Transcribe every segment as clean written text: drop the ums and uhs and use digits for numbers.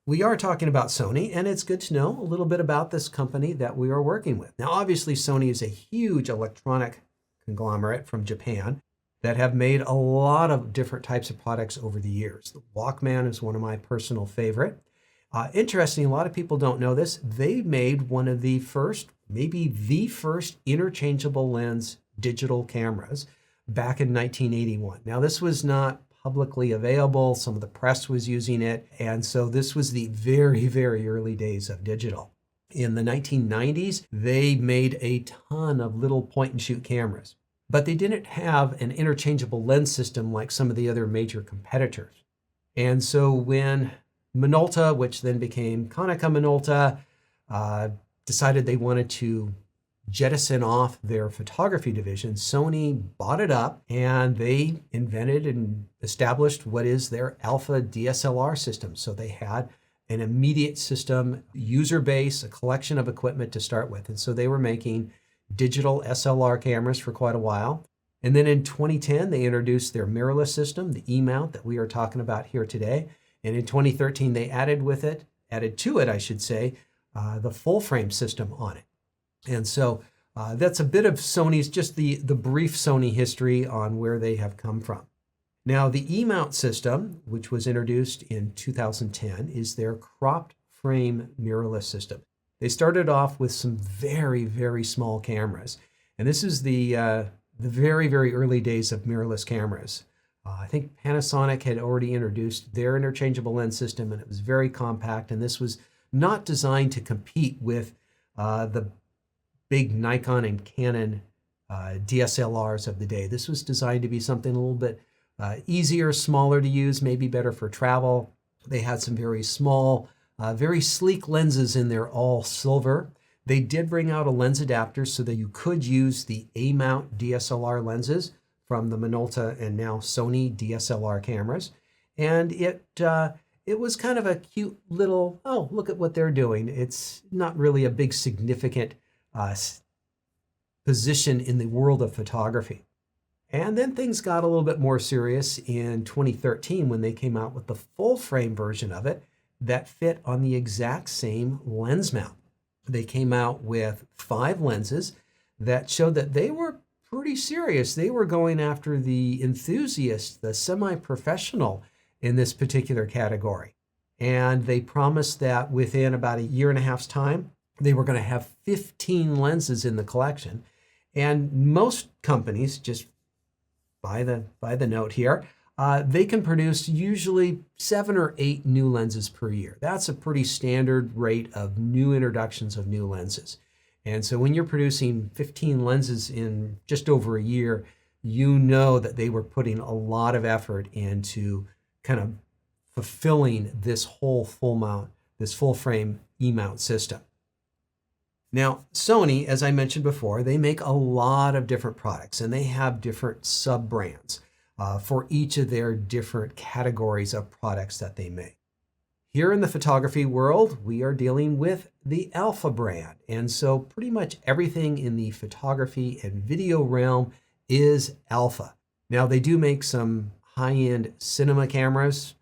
We are talking about Sony, and it's good to know a little bit about this company that we are working with. Now, obviously, Sony is a huge electronic conglomerate from Japan that have made a lot of different types of products over the years. The Walkman is one of my personal favorite. Interesting, a lot of people don't know this. They made one of the first, maybe the first interchangeable lens digital cameras back in 1981. Now, this was not publicly available. Some of the press was using it. And so this was the very, very early days of digital. In the 1990s, they made a ton of little point and shoot cameras, but they didn't have an interchangeable lens system like some of the other major competitors. And so when Minolta, which then became Konica Minolta, decided they wanted to jettison off their photography division, Sony bought it up and they invented and established what is their Alpha DSLR system. So they had an immediate system, user base, a collection of equipment to start with. And so they were making digital SLR cameras for quite a while. And then in 2010, they introduced their mirrorless system, the E-mount that we are talking about here today. And in 2013, they added to it, I should say, the full frame system on it. And so that's a bit of Sony's, just the brief Sony history on where they have come from. Now, the E-mount system, which was introduced in 2010, is their cropped frame mirrorless system. They started off with some very, very small cameras. And this is the very, very early days of mirrorless cameras. I think Panasonic had already introduced their interchangeable lens system, and it was very compact. And this was not designed to compete with the big Nikon and Canon DSLRs of the day. This was designed to be something a little bit easier, smaller to use, maybe better for travel. They had some very small, very sleek lenses in there, all silver. They did bring out a lens adapter so that you could use the A-mount DSLR lenses from the Minolta and now Sony DSLR cameras. And it was kind of a cute little, oh, look at what they're doing. It's not really a big significant position in the world of photography. And then things got a little bit more serious in 2013 when they came out with the full frame version of it that fit on the exact same lens mount. They came out with 5 lenses that showed that they were pretty serious. They were going after the enthusiast, the semi-professional in this particular category. And they promised that within about a year and a half's time, they were going to have 15 lenses in the collection. And most companies, just by the note here, they can produce usually 7 or 8 new lenses per year. That's a pretty standard rate of new introductions of new lenses. And so when you're producing 15 lenses in just over a year, you know that they were putting a lot of effort into kind of fulfilling this whole this full frame E-mount system. Now, Sony, as I mentioned before, they make a lot of different products and they have different sub-brands for each of their different categories of products that they make. Here in the photography world, we are dealing with the Alpha brand. And so pretty much everything in the photography and video realm is Alpha. Now, they do make some high-end cinema cameras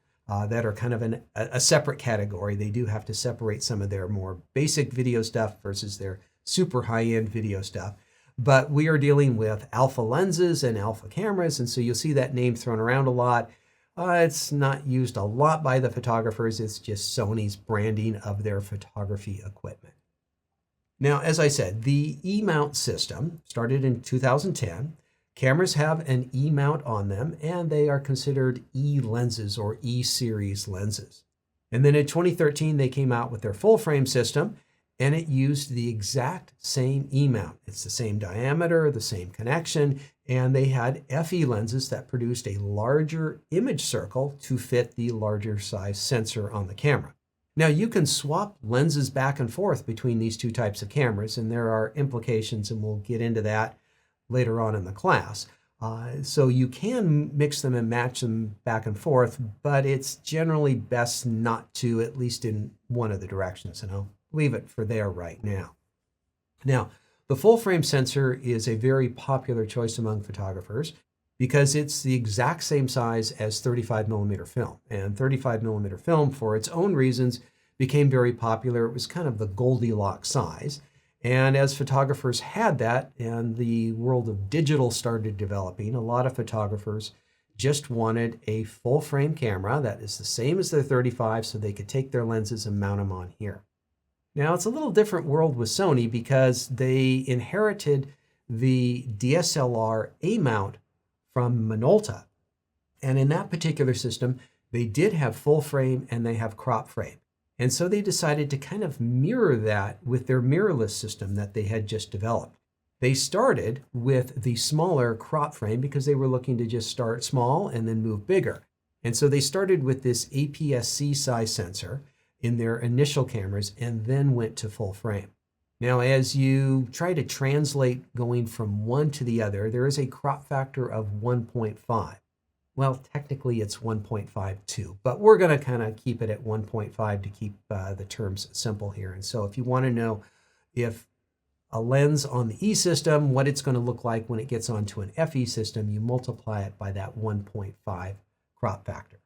that are kind of a separate category. They do have to separate some of their more basic video stuff versus their super high-end video stuff. But we are dealing with Alpha lenses and Alpha cameras, and so you'll see that name thrown around a lot. It's not used a lot by the photographers. It's just Sony's branding of their photography equipment. Now, as I said, the E-mount system started in 2010. Cameras have an E-mount on them, and they are considered E lenses or E-series lenses. And then in 2013, they came out with their full frame system, and it used the exact same E-mount. It's the same diameter, the same connection, and they had FE lenses that produced a larger image circle to fit the larger size sensor on the camera. Now, you can swap lenses back and forth between these two types of cameras, and there are implications, and we'll get into that later on in the class. So you can mix them and match them back and forth, but it's generally best not to, at least in one of the directions, and I'll leave it for there right now. Now, the full frame sensor is a very popular choice among photographers because it's the exact same size as 35 millimeter film. And 35 millimeter film, for its own reasons, became very popular. It was kind of the Goldilocks size. And as photographers had that and the world of digital started developing, a lot of photographers just wanted a full frame camera that is the same as their 35 so they could take their lenses and mount them on here. Now, it's a little different world with Sony because they inherited the DSLR E-mount from Minolta. And in that particular system, they did have full frame and they have crop frame. And so they decided to kind of mirror that with their mirrorless system that they had just developed. They started with the smaller crop frame because they were looking to just start small and then move bigger. And so they started with this APS-C size sensor in their initial cameras and then went to full frame. Now, as you try to translate going from one to the other, there is a crop factor of 1.5. Well, technically it's 1.52, but we're going to kind of keep it at 1.5 to keep the terms simple here. And so if you want to know if a lens on the E system, what it's going to look like when it gets onto an FE system, you multiply it by that 1.5 crop factor.